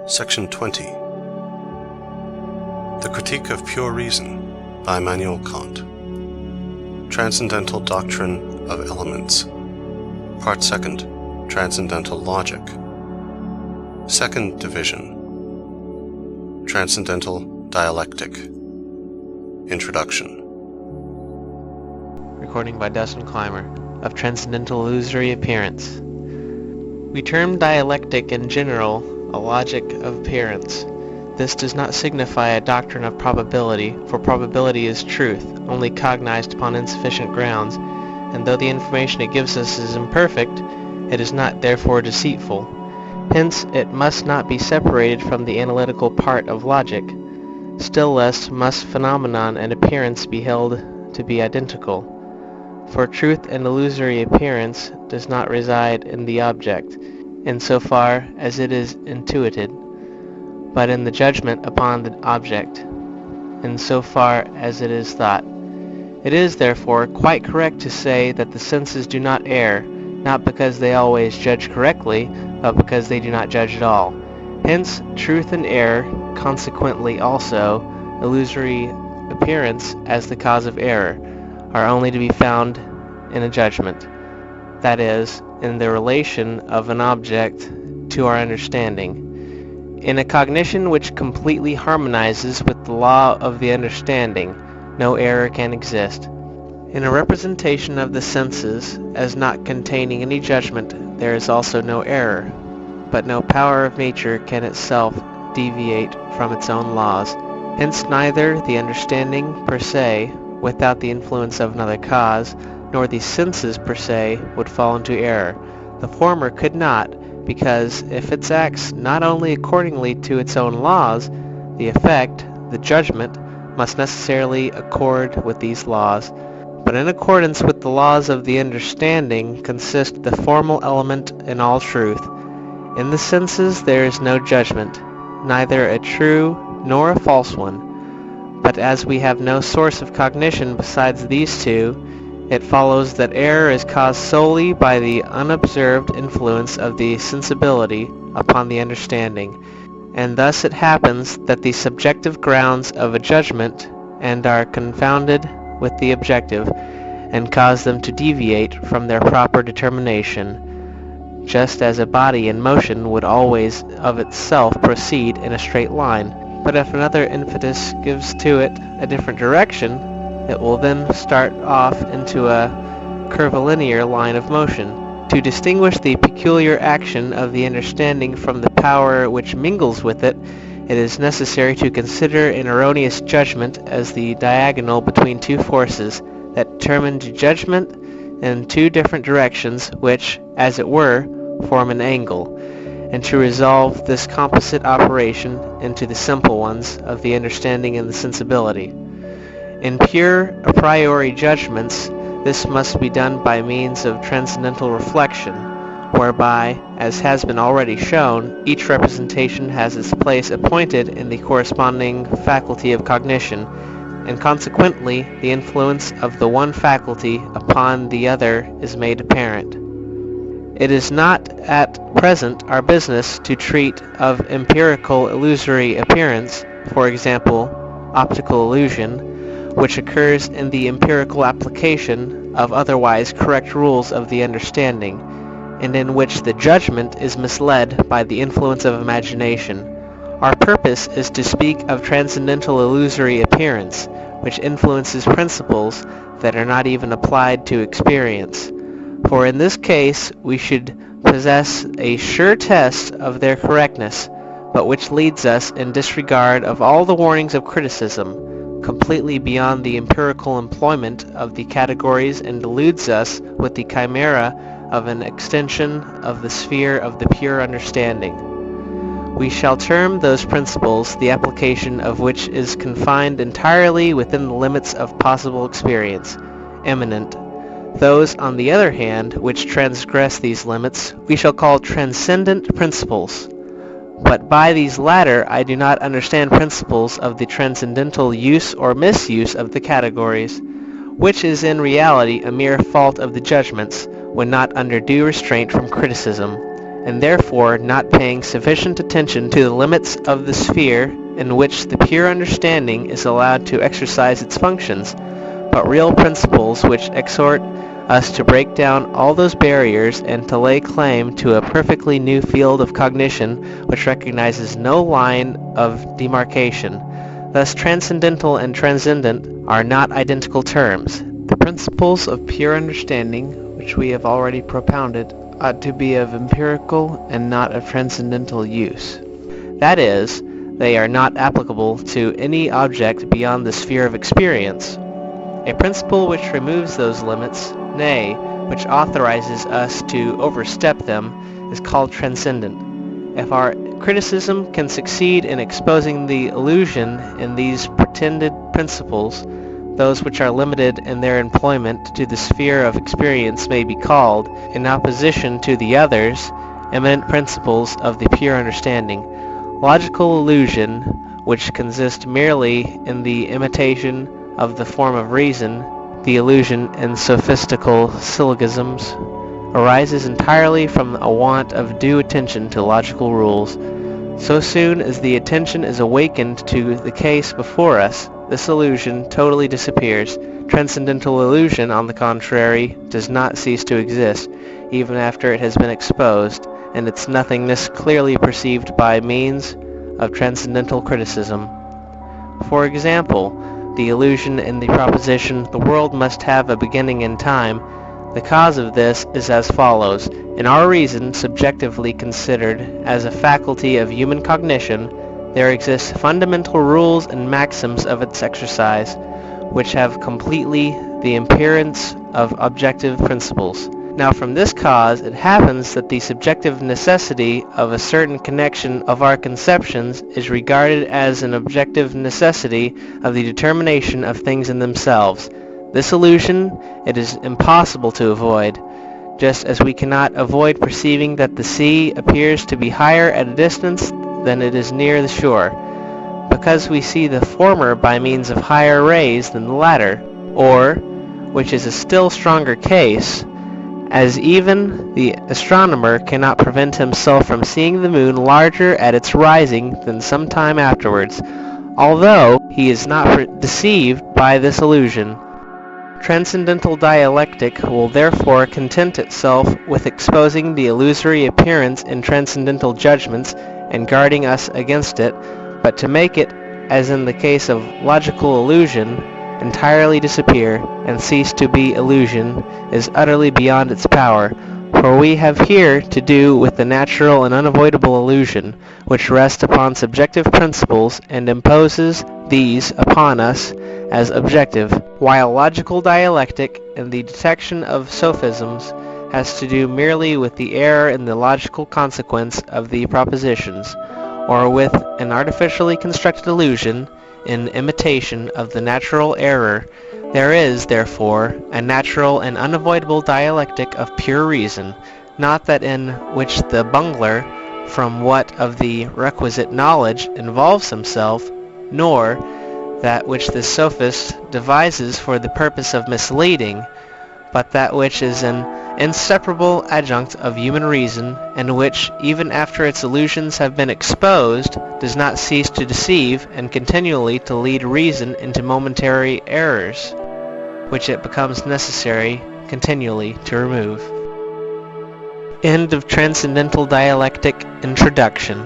Section 20. The Critique of Pure Reason by Immanuel Kant. Transcendental Doctrine of Elements. Part 2. Transcendental Logic. Second Division. Transcendental Dialectic. Introduction. Recording by Dustin Clymer, of Transcendental Illusory Appearance. We term dialectic in general a logic of appearance. This does not signify a doctrine of probability, for probability is truth, only cognized upon insufficient grounds, and though the information it gives us is imperfect, it is not therefore deceitful. Hence, it must not be separated from the analytical part of logic. Still less must phenomenon and appearance be held to be identical. For truth and illusory appearance does not reside in the object, in so far as it is intuited, but in the judgment upon the object, in so far as it is thought. It is, therefore, quite correct to say that the senses do not err, not because they always judge correctly, but because they do not judge at all. Hence, truth and error, consequently also, illusory appearance as the cause of error, are only to be found in a judgment, that is, in the relation of an object to our understanding. In a cognition which completely harmonizes with the law of the understanding, no error can exist. In a representation of the senses as not containing any judgment, there is also no error, but no power of nature can itself deviate from its own laws. Hence neither the understanding per se, without the influence of another cause, nor the senses per se would fall into error. The former could not, because if it acts not only accordingly to its own laws, the effect, the judgment, must necessarily accord with these laws. But in accordance with the laws of the understanding consists the formal element in all truth. In the senses there is no judgment, neither a true nor a false one. But as we have no source of cognition besides these two, it follows that error is caused solely by the unobserved influence of the sensibility upon the understanding, and thus it happens that the subjective grounds of a judgment and are confounded with the objective, and cause them to deviate from their proper determination, just as a body in motion would always of itself proceed in a straight line. But if another impetus gives to it a different direction, it will then start off into a curvilinear line of motion. To distinguish the peculiar action of the understanding from the power which mingles with it, it is necessary to consider an erroneous judgment as the diagonal between two forces that determine judgment in two different directions which, as it were, form an angle, and to resolve this composite operation into the simple ones of the understanding and the sensibility. In pure a priori judgments, this must be done by means of transcendental reflection, whereby, as has been already shown, each representation has its place appointed in the corresponding faculty of cognition, and consequently the influence of the one faculty upon the other is made apparent. It is not at present our business to treat of empirical illusory appearance, for example, optical illusion, which occurs in the empirical application of otherwise correct rules of the understanding, and in which the judgment is misled by the influence of imagination. Our purpose is to speak of transcendental illusory appearance, which influences principles that are not even applied to experience. For in this case we should possess a sure test of their correctness, but which leads us, in disregard of all the warnings of criticism, completely beyond the empirical employment of the categories, and deludes us with the chimera of an extension of the sphere of the pure understanding. We shall term those principles the application of which is confined entirely within the limits of possible experience, eminent. Those, on the other hand, which transgress these limits, we shall call transcendent principles. But by these latter I do not understand principles of the transcendental use or misuse of the categories, which is in reality a mere fault of the judgments, when not under due restraint from criticism, and therefore not paying sufficient attention to the limits of the sphere in which the pure understanding is allowed to exercise its functions, but real principles which exhort us to break down all those barriers and to lay claim to a perfectly new field of cognition which recognizes no line of demarcation. Thus, transcendental and transcendent are not identical terms. The principles of pure understanding, which we have already propounded, ought to be of empirical and not of transcendental use. That is, they are not applicable to any object beyond the sphere of experience. A principle which removes those limits, nay, which authorizes us to overstep them, is called transcendent. If our criticism can succeed in exposing the illusion in these pretended principles, those which are limited in their employment to the sphere of experience may be called, in opposition to the others, eminent principles of the pure understanding. Logical illusion, which consists merely in the imitation of the form of reason, the illusion in sophistical syllogisms, arises entirely from a want of due attention to logical rules. So soon as the attention is awakened to the case before us, this illusion totally disappears. Transcendental illusion, on the contrary, does not cease to exist, even after it has been exposed, and its nothingness clearly perceived by means of transcendental criticism. For example, the illusion in the proposition, the world must have a beginning in time. The cause of this is as follows. In our reason, subjectively considered as a faculty of human cognition, there exist fundamental rules and maxims of its exercise, which have completely the appearance of objective principles. Now from this cause it happens that the subjective necessity of a certain connection of our conceptions is regarded as an objective necessity of the determination of things in themselves. This illusion it is impossible to avoid, just as we cannot avoid perceiving that the sea appears to be higher at a distance than it is near the shore, because we see the former by means of higher rays than the latter, or, which is a still stronger case, as even the astronomer cannot prevent himself from seeing the moon larger at its rising than some time afterwards, although he is not deceived by this illusion. Transcendental Dialectic will therefore content itself with exposing the illusory appearance in transcendental judgments and guarding us against it, but to make it, as in the case of logical illusion, entirely disappear and cease to be illusion is utterly beyond its power, for we have here to do with the natural and unavoidable illusion, which rests upon subjective principles and imposes these upon us as objective, while logical dialectic and the detection of sophisms has to do merely with the error in the logical consequence of the propositions, or with an artificially constructed illusion in imitation of the natural error. There is, therefore, a natural and unavoidable dialectic of pure reason, not that in which the bungler, from what of the requisite knowledge involves himself, nor that which the sophist devises for the purpose of misleading, but that which is an inseparable adjunct of human reason, and which, even after its illusions have been exposed, does not cease to deceive and continually to lead reason into momentary errors, which it becomes necessary continually to remove. End of Transcendental Dialectic Introduction.